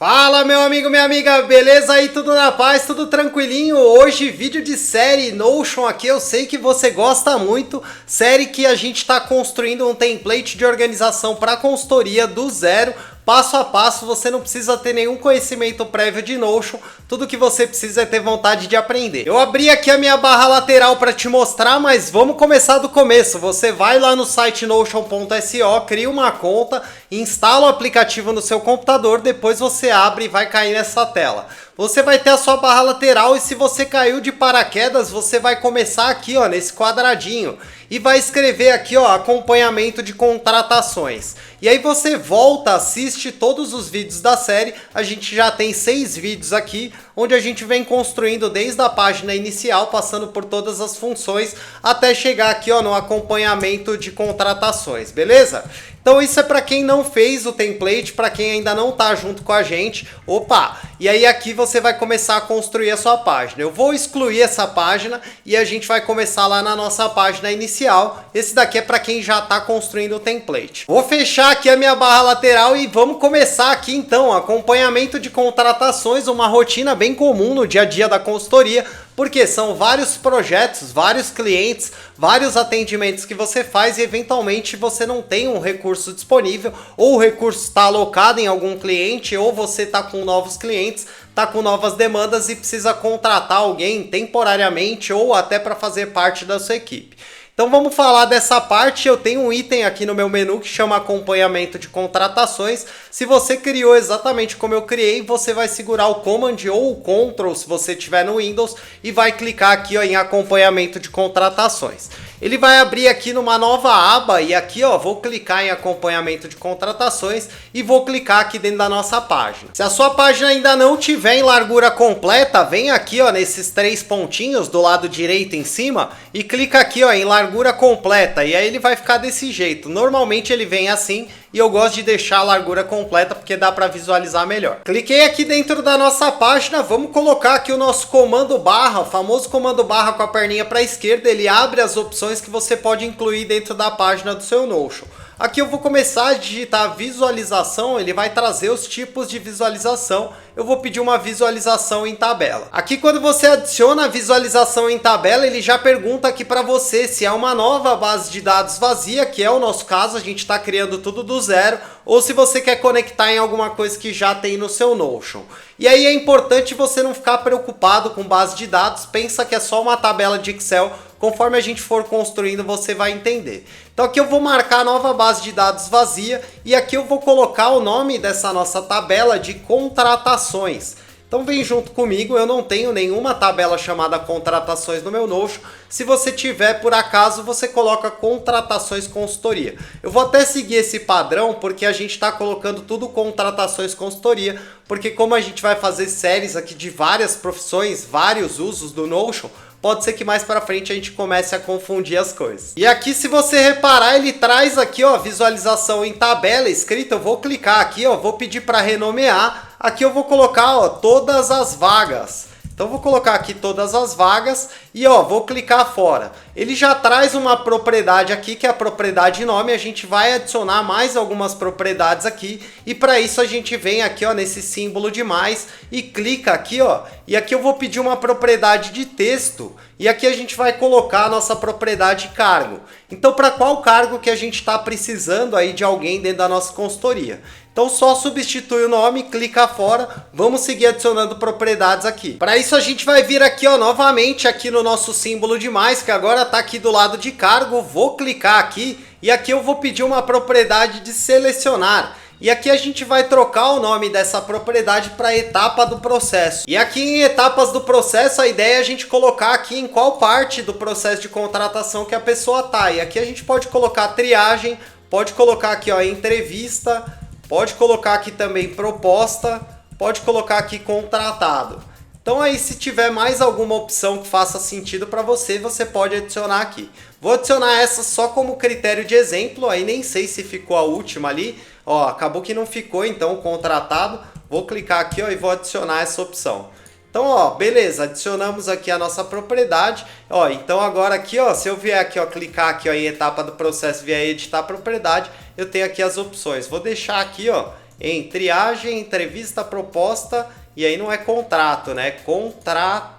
Fala meu amigo, minha amiga, beleza aí? Tudo na paz, tudo tranquilinho? Hoje vídeo de série Notion aqui, eu sei que você gosta muito, série que a gente está construindo um template de organização para consultoria do zero, passo a passo, você não precisa ter nenhum conhecimento prévio de Notion, tudo que você precisa é ter vontade de aprender. Eu abri aqui a minha barra lateral para te mostrar, mas vamos começar do começo. Você vai lá no site notion.so, cria uma conta, instala o aplicativo no seu computador, depois você abre e vai cair nessa tela. Você vai ter a sua barra lateral e se você caiu de paraquedas, você vai começar aqui, ó, nesse quadradinho e vai escrever aqui, ó, acompanhamento de contratações. E aí você volta, assiste todos os vídeos da série. A gente já tem 6 vídeos aqui, onde a gente vem construindo desde a página inicial, passando por todas as funções, até chegar aqui, ó, no acompanhamento de contratações, beleza? Então isso é para quem não fez o template, para quem ainda não tá junto com a gente. Opa! E aí aqui você vai começar a construir a sua página. Eu vou excluir essa página e a gente vai começar lá na nossa página inicial. Esse daqui é para quem já está construindo o template. Vou fechar aqui a minha barra lateral e vamos começar aqui então. Acompanhamento de contratações, uma rotina bem comum no dia a dia da consultoria. Porque são vários projetos, vários clientes, vários atendimentos que você faz e eventualmente você não tem um recurso disponível, ou o recurso está alocado em algum cliente, ou você está com novos clientes, está com novas demandas e precisa contratar alguém temporariamente ou até para fazer parte da sua equipe. Então vamos falar dessa parte. Eu tenho um item aqui no meu menu que chama acompanhamento de contratações. Se você criou exatamente como eu criei, você vai segurar o Command ou o Ctrl se você estiver no Windows e vai clicar aqui, ó, em acompanhamento de contratações. Ele vai abrir aqui numa nova aba e aqui, ó, vou clicar em acompanhamento de contratações e vou clicar aqui dentro da nossa página. Se a sua página ainda não tiver em largura completa, vem aqui, ó, nesses 3 pontinhos do lado direito em cima e clica aqui, ó, em largura completa e aí ele vai ficar desse jeito. Normalmente ele vem assim e eu gosto de deixar a largura completa porque dá para visualizar melhor. Cliquei aqui dentro da nossa página, vamos colocar aqui o nosso comando barra, o famoso comando barra com a perninha para a esquerda. Ele abre as opções que você pode incluir dentro da página do seu Notion. Aqui eu vou começar a digitar visualização, ele vai trazer os tipos de visualização. Eu vou pedir uma visualização em tabela. Aqui quando você adiciona a visualização em tabela, ele já pergunta aqui para você se é uma nova base de dados vazia, que é o nosso caso, a gente está criando tudo do zero, ou se você quer conectar em alguma coisa que já tem no seu Notion. E aí é importante você não ficar preocupado com base de dados, pensa que é só uma tabela de Excel. Conforme a gente for construindo, você vai entender. Então aqui eu vou marcar a nova base de dados vazia e aqui eu vou colocar o nome dessa nossa tabela de contratações. Então vem junto comigo, eu não tenho nenhuma tabela chamada contratações no meu Notion. Se você tiver, por acaso, você coloca contratações consultoria. Eu vou até seguir esse padrão porque a gente está colocando tudo contratações consultoria, porque como a gente vai fazer séries aqui de várias profissões, vários usos do Notion, pode ser que mais para frente a gente comece a confundir as coisas. E aqui, se você reparar, ele traz aqui, ó, visualização em tabela escrita. Eu vou clicar aqui, ó, vou pedir para renomear. Aqui eu vou colocar, ó, todas as vagas. Então vou colocar aqui todas as vagas e, ó, vou clicar fora. Ele já traz uma propriedade aqui que é a propriedade nome. A gente vai adicionar mais algumas propriedades aqui e para isso a gente vem aqui, ó, nesse símbolo de mais e clica aqui, ó. E aqui eu vou pedir uma propriedade de texto e aqui a gente vai colocar a nossa propriedade cargo. Então para qual cargo que a gente está precisando aí de alguém dentro da nossa consultoria? Então só substitui o nome, clica fora, vamos seguir adicionando propriedades aqui. Para isso a gente vai vir aqui, ó, novamente aqui no nosso símbolo de mais, que agora está aqui do lado de cargo, vou clicar aqui e aqui eu vou pedir uma propriedade de selecionar. E aqui a gente vai trocar o nome dessa propriedade para etapa do processo. E aqui em etapas do processo, a ideia é a gente colocar aqui em qual parte do processo de contratação que a pessoa está. E aqui a gente pode colocar triagem, pode colocar aqui, ó, entrevista, pode colocar aqui também proposta, pode colocar aqui contratado. Então aí se tiver mais alguma opção que faça sentido para você, você pode adicionar aqui. Vou adicionar essa só como critério de exemplo, aí nem sei se ficou a última ali. Ó, acabou que não ficou, então contratado. Vou clicar aqui, ó, e vou adicionar essa opção. Então, ó, beleza, adicionamos aqui a nossa propriedade. Ó, então agora aqui, ó, se eu vier aqui, ó, clicar aqui, ó, em etapa do processo, vier editar a propriedade, eu tenho aqui as opções. Vou deixar aqui, ó, em triagem, entrevista, proposta, e aí não é contrato, né? Contratado.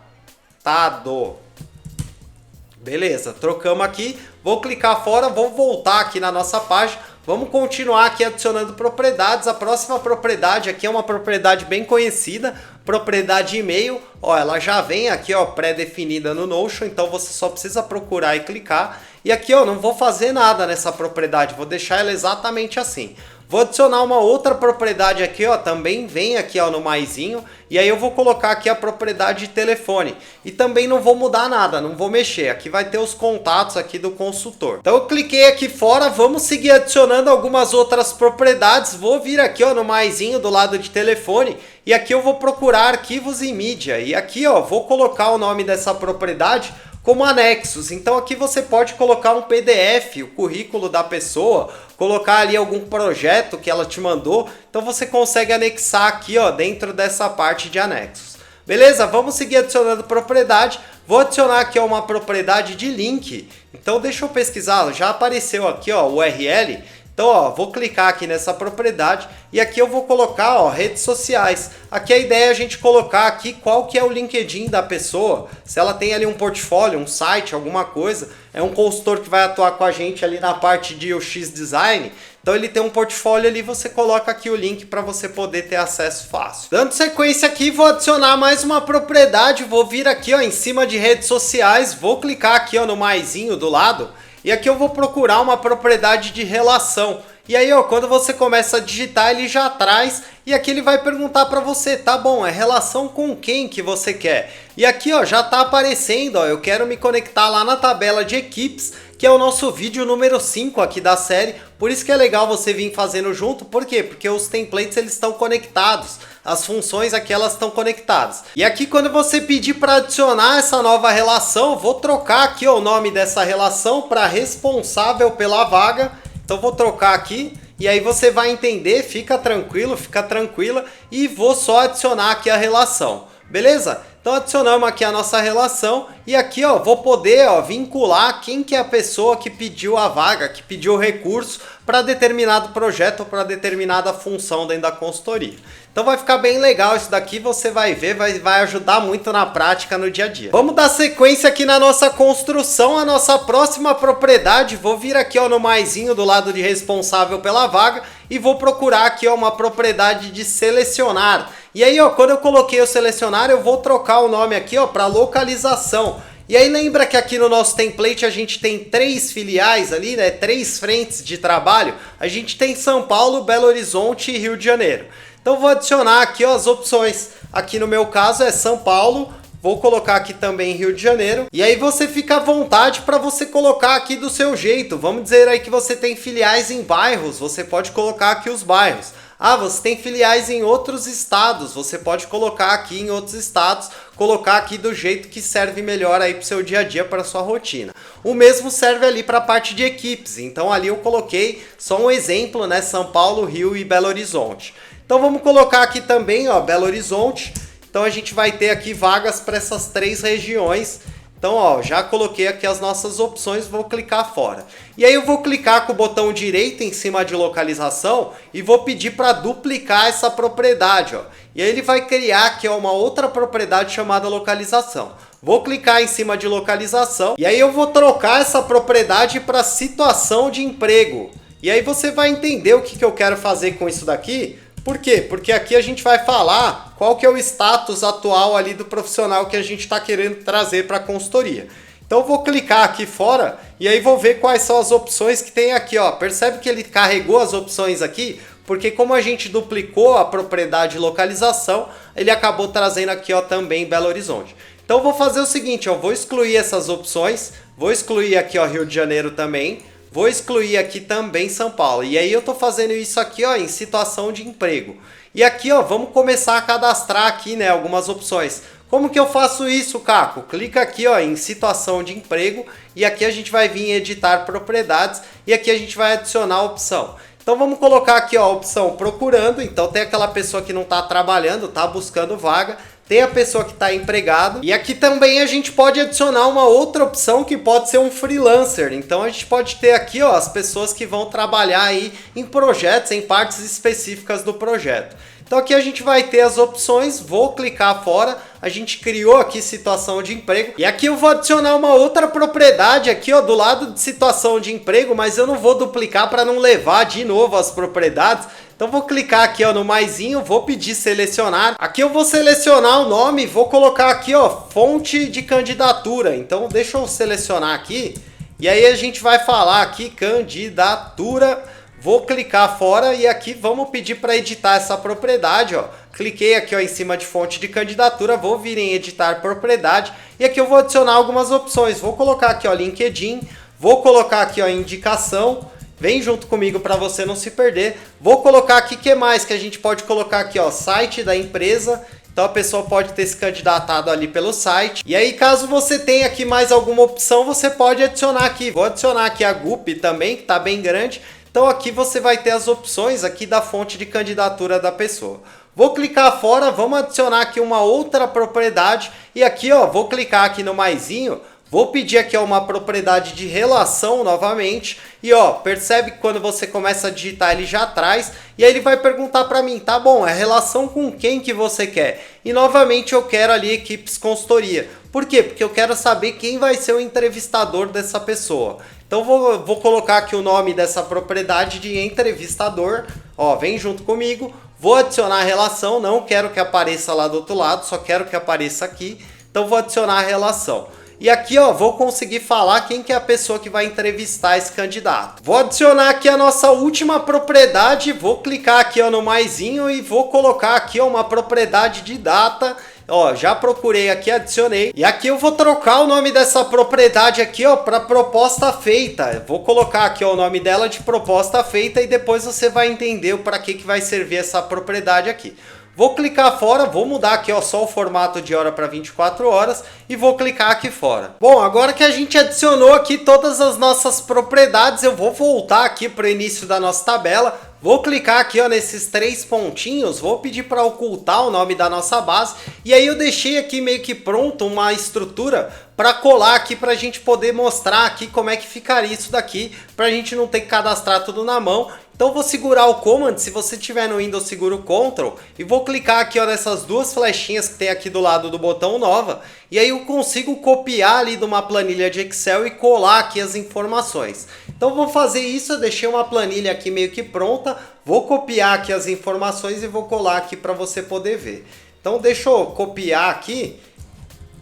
Beleza, trocamos aqui, vou clicar fora, vou voltar aqui na nossa página, vamos continuar aqui adicionando propriedades. A próxima propriedade aqui é uma propriedade bem conhecida, propriedade e-mail, ó, ela já vem aqui, ó, pré-definida no Notion, então você só precisa procurar e clicar. E aqui, ó, não vou fazer nada nessa propriedade, vou deixar ela exatamente assim. Vou adicionar uma outra propriedade aqui, ó, também vem aqui, ó, no maisinho, e aí eu vou colocar aqui a propriedade de telefone. E também não vou mudar nada, não vou mexer, aqui vai ter os contatos aqui do consultor. Então eu cliquei aqui fora, vamos seguir adicionando algumas outras propriedades. Vou vir aqui, ó, no maisinho do lado de telefone, e aqui eu vou procurar arquivos em mídia. E aqui, ó, vou colocar o nome dessa propriedade como anexos. Então aqui você pode colocar um PDF, o currículo da pessoa, colocar ali algum projeto que ela te mandou. Então você consegue anexar aqui, ó, dentro dessa parte de anexos. Beleza? Vamos seguir adicionando propriedade. Vou adicionar aqui, ó, uma propriedade de link. Então deixa eu pesquisar, já apareceu aqui, ó, o URL. Então, ó, vou clicar aqui nessa propriedade e aqui eu vou colocar, ó, redes sociais. Aqui a ideia é a gente colocar aqui qual que é o LinkedIn da pessoa, se ela tem ali um portfólio, um site, alguma coisa. É um consultor que vai atuar com a gente ali na parte de UX Design. Então ele tem um portfólio ali, você coloca aqui o link para você poder ter acesso fácil. Dando sequência aqui, vou adicionar mais uma propriedade, vou vir aqui, ó, em cima de redes sociais, vou clicar aqui, ó, no maisinho do lado. E aqui eu vou procurar uma propriedade de relação. E aí, ó, quando você começa a digitar, ele já traz. E aqui ele vai perguntar para você, tá bom, é relação com quem que você quer? E aqui, ó, já tá aparecendo, ó, eu quero me conectar lá na tabela de equipes, que é o nosso vídeo número 5 aqui da série. Por isso que é legal você vir fazendo junto. Por quê? Porque os templates, eles estão conectados. As funções aqui, elas estão conectadas. E aqui, quando você pedir para adicionar essa nova relação, vou trocar aqui, ó, o nome dessa relação para responsável pela vaga. Então vou trocar aqui. E aí você vai entender, fica tranquilo, fica tranquila. E vou só adicionar aqui a relação. Beleza? Então adicionamos aqui a nossa relação e aqui, ó, vou poder, ó, vincular quem que é a pessoa que pediu a vaga, que pediu o recurso para determinado projeto ou para determinada função dentro da consultoria. Então vai ficar bem legal isso daqui, você vai ver, vai ajudar muito na prática no dia a dia. Vamos dar sequência aqui na nossa construção, a nossa próxima propriedade. Vou vir aqui, ó, no maisinho do lado de responsável pela vaga e vou procurar aqui, ó, uma propriedade de selecionar. E aí, ó, quando eu coloquei o selecionar, eu vou trocar o nome aqui, ó, para localização. E aí lembra que aqui no nosso template a gente tem 3 filiais ali, né? 3 frentes de trabalho. A gente tem São Paulo, Belo Horizonte e Rio de Janeiro. Então vou adicionar aqui, ó, as opções. Aqui no meu caso é São Paulo. Vou colocar aqui também Rio de Janeiro. E aí você fica à vontade para você colocar aqui do seu jeito. Vamos dizer aí que você tem filiais em bairros. Você pode colocar aqui os bairros. Ah, você tem filiais em outros estados, você pode colocar aqui em outros estados, colocar aqui do jeito que serve melhor aí para o seu dia a dia, para a sua rotina. O mesmo serve ali para a parte de equipes, então ali eu coloquei só um exemplo, né, São Paulo, Rio e Belo Horizonte. Então vamos colocar aqui também, ó, Belo Horizonte, então a gente vai ter aqui vagas para essas 3 regiões. Então, ó, já coloquei aqui as nossas opções, vou clicar fora. E aí eu vou clicar com o botão direito em cima de localização e vou pedir para duplicar essa propriedade, ó. E aí ele vai criar aqui, ó, uma outra propriedade chamada localização. Vou clicar em cima de localização e aí eu vou trocar essa propriedade para situação de emprego. E aí você vai entender o que eu quero fazer com isso daqui. Por quê? Porque aqui a gente vai falar qual que é o status atual ali do profissional que a gente está querendo trazer para a consultoria. Então eu vou clicar aqui fora e aí vou ver quais são as opções que tem aqui, ó. Percebe que ele carregou as opções aqui? Porque como a gente duplicou a propriedade localização, ele acabou trazendo aqui, ó, também Belo Horizonte. Então eu vou fazer o seguinte, ó, vou excluir essas opções, vou excluir aqui, ó, Rio de Janeiro também. Vou excluir aqui também São Paulo. E aí eu tô fazendo isso aqui, ó, em situação de emprego. E aqui, ó, vamos começar a cadastrar aqui, né, algumas opções. Como que eu faço isso, Caco? Clica aqui, ó, em situação de emprego e aqui a gente vai vir em editar propriedades e aqui a gente vai adicionar a opção. Então vamos colocar aqui, ó, a opção procurando. Então tem aquela pessoa que não está trabalhando, está buscando vaga. tem a pessoa que está empregado, e aqui também a gente pode adicionar uma outra opção que pode ser um freelancer. Então a gente pode ter aqui, ó, as pessoas que vão trabalhar aí em projetos, em partes específicas do projeto. Então aqui a gente vai ter as opções, vou clicar fora, a gente criou aqui situação de emprego, e aqui eu vou adicionar uma outra propriedade aqui, ó, do lado de situação de emprego, mas eu não vou duplicar para não levar de novo as propriedades. Então vou clicar aqui, ó, no maisinho, vou pedir selecionar. Aqui eu vou selecionar o nome, vou colocar aqui, ó, fonte de candidatura. Então deixa eu selecionar aqui, e aí a gente vai falar aqui candidatura. Vou clicar fora e aqui vamos pedir para editar essa propriedade, ó. Cliquei aqui, ó, em cima de fonte de candidatura, vou vir em editar propriedade e aqui eu vou adicionar algumas opções. Vou colocar aqui, ó, LinkedIn, vou colocar aqui, ó, indicação. Vem junto comigo para você não se perder. Vou colocar aqui, que mais que a gente pode colocar aqui, ó, site da empresa. Então a pessoa pode ter se candidatado ali pelo site. E aí, caso você tenha aqui mais alguma opção, você pode adicionar aqui. Vou adicionar aqui a GUP também, que está bem grande. Então aqui você vai ter as opções aqui da fonte de candidatura da pessoa. Vou clicar fora, vamos adicionar aqui uma outra propriedade. E aqui, ó, vou clicar aqui no maisinho. Vou pedir aqui, ó, uma propriedade de relação novamente. E ó, percebe que quando você começa a digitar ele já traz. E aí ele vai perguntar para mim, tá bom, é relação com quem que você quer? E novamente eu quero ali equipes consultoria. Por quê? Porque eu quero saber quem vai ser o entrevistador dessa pessoa. Então vou colocar aqui o nome dessa propriedade de entrevistador. Ó, vem junto comigo. Vou adicionar a relação, não quero que apareça lá do outro lado, só quero que apareça aqui. Então vou adicionar a relação. E aqui, ó, vou conseguir falar quem que é a pessoa que vai entrevistar esse candidato. Vou adicionar aqui a nossa última propriedade, vou clicar aqui, ó, no maisinho e vou colocar aqui, ó, uma propriedade de data. Ó, já procurei aqui, adicionei. E aqui eu vou trocar o nome dessa propriedade aqui, ó, para proposta feita. Vou colocar aqui, ó, o nome dela de proposta feita e depois você vai entender para que vai servir essa propriedade aqui. Vou clicar fora, vou mudar aqui, ó, só o formato de hora para 24 horas e vou clicar aqui fora. Bom, agora que a gente adicionou aqui todas as nossas propriedades, eu vou voltar aqui para o início da nossa tabela. Vou clicar aqui, ó, nesses 3 pontinhos, vou pedir para ocultar o nome da nossa base. E aí eu deixei aqui meio que pronto uma estrutura para colar aqui para a gente poder mostrar aqui como é que ficaria isso daqui, para a gente não ter que cadastrar tudo na mão. Então vou segurar o Command, se você tiver no Windows segura o Ctrl e vou clicar aqui, ó, nessas duas flechinhas que tem aqui do lado do botão nova e aí eu consigo copiar ali de uma planilha de Excel e colar aqui as informações. Então vou fazer isso, eu deixei uma planilha aqui meio que pronta, vou copiar aqui as informações e vou colar aqui para você poder ver. Então deixa eu copiar aqui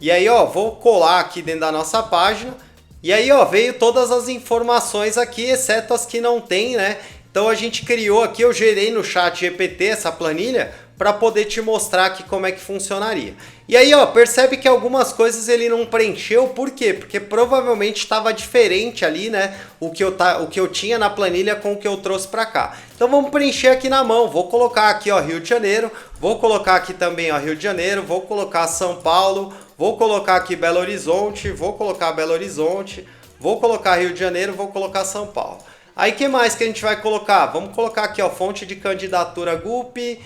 e aí, ó, vou colar aqui dentro da nossa página e aí, ó, veio todas as informações aqui, exceto as que não tem, né? Então a gente criou aqui, eu gerei no chat GPT essa planilha para poder te mostrar aqui como é que funcionaria. E aí, ó, percebe que algumas coisas ele não preencheu, por quê? Porque provavelmente estava diferente ali, né? O que eu tinha na planilha com o que eu trouxe para cá. Então vamos preencher aqui na mão, vou colocar aqui, ó, Rio de Janeiro, vou colocar aqui também, ó, Rio de Janeiro, vou colocar São Paulo, vou colocar aqui Belo Horizonte, vou colocar Belo Horizonte, vou colocar Rio de Janeiro, vou colocar São Paulo. Aí que mais que a gente vai colocar? Vamos colocar aqui, ó, fonte de candidatura GUP.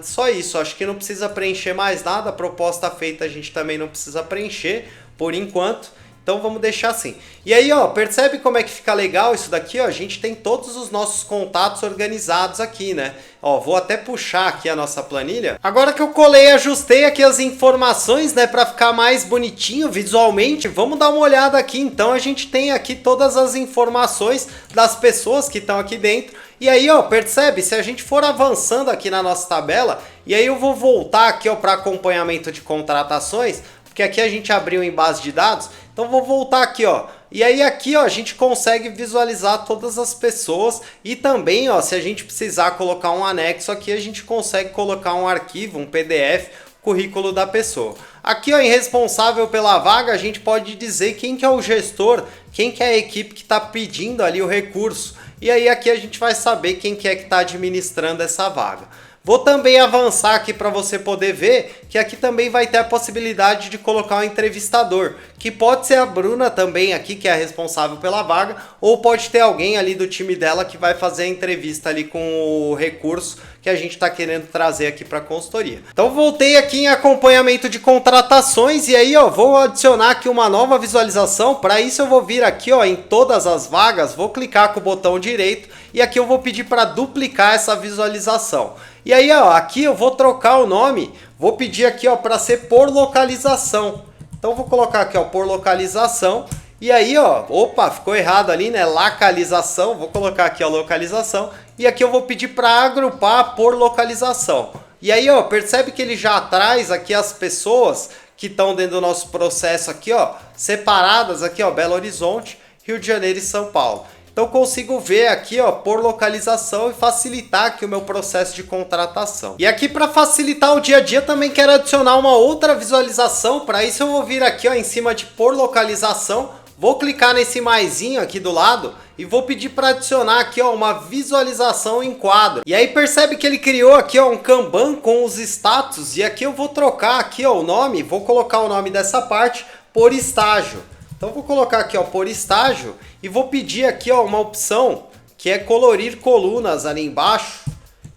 Só isso, acho que não precisa preencher mais nada. Proposta feita a gente também não precisa preencher por enquanto. Então vamos deixar assim. E aí, ó, percebe como é que fica legal isso daqui, ó? A gente tem todos os nossos contatos organizados aqui, né? Ó, vou até puxar aqui a nossa planilha. Agora que eu colei e ajustei aqui as informações, né, para ficar mais bonitinho visualmente, vamos dar uma olhada aqui. Então a gente tem aqui todas as informações das pessoas que estão aqui dentro. E aí, ó, percebe? Se a gente for avançando aqui na nossa tabela, e aí eu vou voltar aqui, ó, para acompanhamento de contratações, porque aqui a gente abriu em base de dados. Então vou voltar aqui, ó. E aí aqui, ó, a gente consegue visualizar todas as pessoas e também, ó, se a gente precisar colocar um anexo aqui, a gente consegue colocar um arquivo, um PDF, currículo da pessoa. Aqui, ó, em responsável pela vaga, a gente pode dizer quem que é o gestor, quem que é a equipe que está pedindo ali o recurso. E aí aqui a gente vai saber quem que é que está administrando essa vaga. Vou também avançar aqui para você poder ver que aqui também vai ter a possibilidade de colocar um entrevistador, que pode ser a Bruna também aqui, que é a responsável pela vaga, ou pode ter alguém ali do time dela que vai fazer a entrevista ali com o recurso que que a gente está querendo trazer aqui para a consultoria. Então voltei aqui em acompanhamento de contratações e aí ó, vou adicionar aqui uma nova visualização. Para isso eu vou vir aqui ó, em todas as vagas, vou clicar com o botão direito e aqui eu vou pedir para duplicar essa visualização. E aí ó, aqui eu vou trocar o nome, vou pedir aqui ó, para ser por localização. Então vou colocar aqui ó, por localização. E aí, ó, opa, ficou errado ali, né? Localização, vou colocar aqui a localização. E aqui eu vou pedir para agrupar por localização. E aí, ó, percebe que ele já traz aqui as pessoas que estão dentro do nosso processo aqui, ó, separadas aqui, ó, Belo Horizonte, Rio de Janeiro e São Paulo. Então eu consigo ver aqui, ó, por localização e facilitar aqui o meu processo de contratação. E aqui para facilitar o dia a dia também quero adicionar uma outra visualização. Para isso eu vou vir aqui, ó, em cima de por localização. Vou clicar nesse maisinho aqui do lado e vou pedir para adicionar aqui ó, uma visualização em quadro. E aí percebe que ele criou aqui ó, um Kanban com os status e aqui eu vou trocar aqui ó, o nome, vou colocar o nome dessa parte por estágio. Então vou colocar aqui ó, por estágio e vou pedir aqui ó, uma opção que é colorir colunas ali embaixo.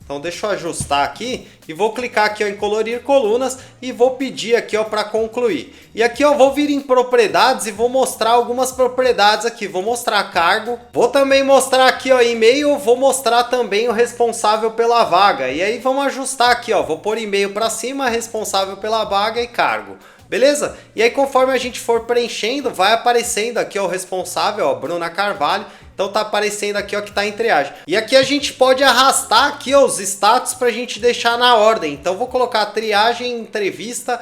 Então deixa eu ajustar aqui e vou clicar aqui ó, em colorir colunas e vou pedir aqui ó, para concluir. E aqui ó, vou vir em propriedades e vou mostrar algumas propriedades aqui. Vou mostrar cargo, vou também mostrar aqui ó, e-mail, vou mostrar também o responsável pela vaga. E aí vamos ajustar aqui ó, vou pôr e-mail para cima, responsável pela vaga e cargo. Beleza? E aí conforme a gente for preenchendo, vai aparecendo aqui ó, o responsável, ó, Bruna Carvalho. Então tá aparecendo aqui ó, que tá em triagem. E aqui a gente pode arrastar aqui ó, os status para a gente deixar na ordem. Então vou colocar triagem, entrevista,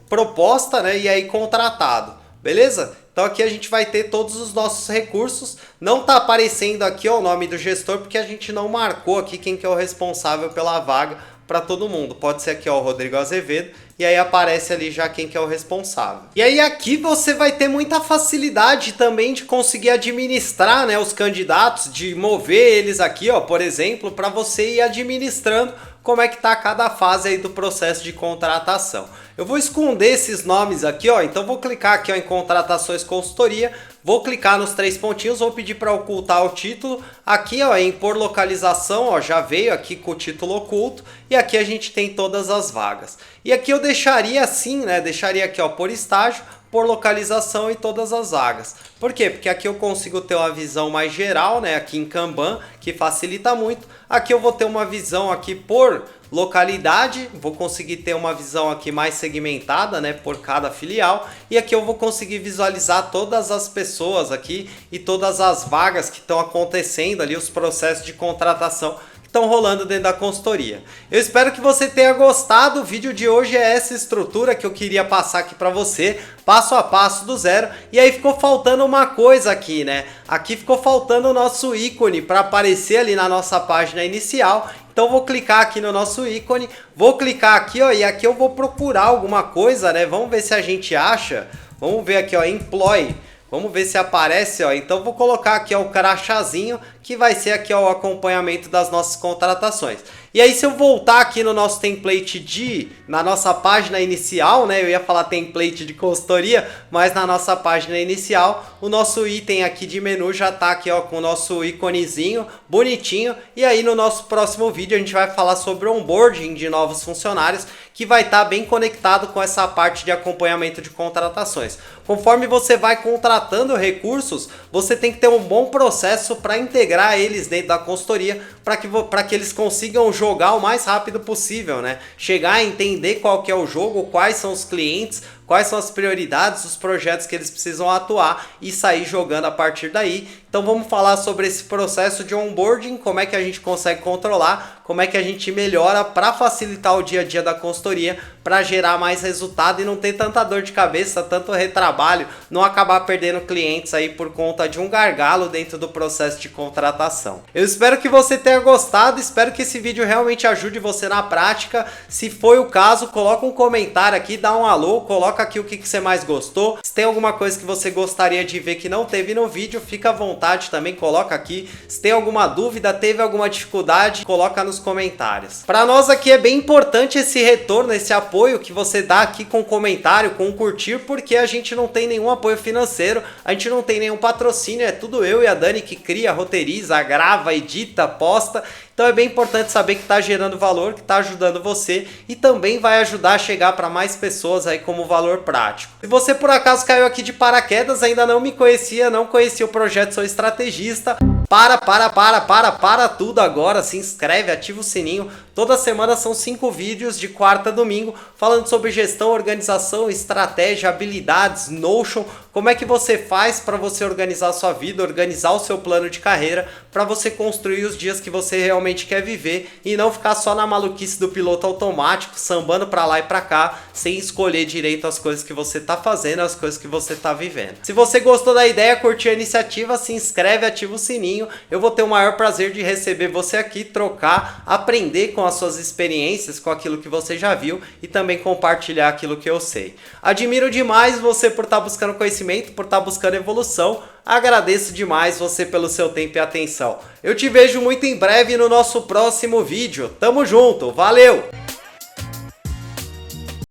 proposta, né? E aí contratado. Beleza? Então aqui a gente vai ter todos os nossos recursos. Não tá aparecendo aqui ó, o nome do gestor porque a gente não marcou aqui quem que é o responsável pela vaga para todo mundo. Pode ser aqui ó, o Rodrigo Azevedo. E aí aparece ali já quem que é o responsável. E aí aqui você vai ter muita facilidade também de conseguir administrar, né, os candidatos, de mover eles aqui, ó, por exemplo, para você ir administrando como é que tá cada fase aí do processo de contratação. Eu vou esconder esses nomes aqui, ó, então vou clicar aqui ó, em contratações consultoria, vou clicar nos três pontinhos, vou pedir para ocultar o título, aqui ó, em por localização, ó, já veio aqui com o título oculto, e aqui a gente tem todas as vagas. E aqui eu deixaria assim, né, deixaria aqui ó, por estágio, por localização e todas as vagas. Por quê? Porque aqui eu consigo ter uma visão mais geral, né, aqui em Kanban, que facilita muito. Aqui eu vou ter uma visão aqui por localidade, vou conseguir ter uma visão aqui mais segmentada, né, por cada filial. E aqui eu vou conseguir visualizar todas as pessoas aqui e todas as vagas que estão acontecendo ali, os processos de contratação estão rolando dentro da consultoria. Eu espero que você tenha gostado. O vídeo de hoje é essa estrutura que eu queria passar aqui para você, passo a passo do zero. E aí ficou faltando uma coisa aqui, né? Aqui ficou faltando o nosso ícone para aparecer ali na nossa página inicial. Então vou clicar aqui no nosso ícone, vou clicar aqui, ó, e aqui eu vou procurar alguma coisa, né? Vamos ver se a gente acha. Vamos ver aqui, ó, employee. Vamos ver se aparece, ó. Então vou colocar aqui ó, o crachazinho, que vai ser aqui ó, o acompanhamento das nossas contratações. E aí se eu voltar aqui no nosso template na nossa página inicial, né? Eu ia falar template de consultoria, mas na nossa página inicial, o nosso item aqui de menu já tá aqui ó, com o nosso íconezinho, bonitinho. E aí no nosso próximo vídeo a gente vai falar sobre o onboarding de novos funcionários, que vai estar bem conectado com essa parte de acompanhamento de contratações. Conforme você vai contratando recursos, você tem que ter um bom processo para integrar eles dentro da consultoria, para que eles consigam jogar o mais rápido possível, né? Chegar a entender qual que é o jogo, quais são os clientes, quais são as prioridades, os projetos que eles precisam atuar e sair jogando a partir daí. Então vamos falar sobre esse processo de onboarding, como é que a gente consegue controlar, como é que a gente melhora para facilitar o dia a dia da consultoria, para gerar mais resultado e não ter tanta dor de cabeça, tanto retrabalho, não acabar perdendo clientes aí por conta de um gargalo dentro do processo de contratação. Eu espero que você tenha gostado, espero que esse vídeo realmente ajude você na prática. Se foi o caso, coloca um comentário aqui, dá um alô, coloca aqui o que você mais gostou. Se tem alguma coisa que você gostaria de ver que não teve no vídeo, fica à vontade também, coloca aqui. Se tem alguma dúvida, teve alguma dificuldade, coloca nos comentários. Para nós aqui é bem importante esse retorno, esse apoio que você dá aqui com comentário, com curtir, porque a gente não tem nenhum apoio financeiro, a gente não tem nenhum patrocínio, é tudo eu e a Dani que cria, roteiriza, grava, edita, posta. Então é bem importante saber que está gerando valor, que está ajudando você e também vai ajudar a chegar para mais pessoas aí como valor prático. Se você por acaso caiu aqui de paraquedas, ainda não me conhecia, não conhecia o projeto Sou Estrategista, para tudo agora, se inscreve, ativa o sininho. Toda semana são 5 vídeos de quarta a domingo falando sobre gestão, organização, estratégia, habilidades, Notion, como é que você faz para você organizar a sua vida, organizar o seu plano de carreira, para você construir os dias que você realmente quer viver e não ficar só na maluquice do piloto automático, sambando para lá e para cá, sem escolher direito as coisas que você está fazendo, as coisas que você está vivendo. Se você gostou da ideia, curtiu a iniciativa, se inscreve, ativa o sininho. Eu vou ter o maior prazer de receber você aqui, trocar, aprender com as suas experiências, com aquilo que você já viu e também compartilhar aquilo que eu sei. Admiro demais você por estar buscando conhecimento, por estar buscando evolução. Agradeço demais você pelo seu tempo e atenção. Eu te vejo muito em breve no nosso próximo vídeo. Tamo junto, valeu!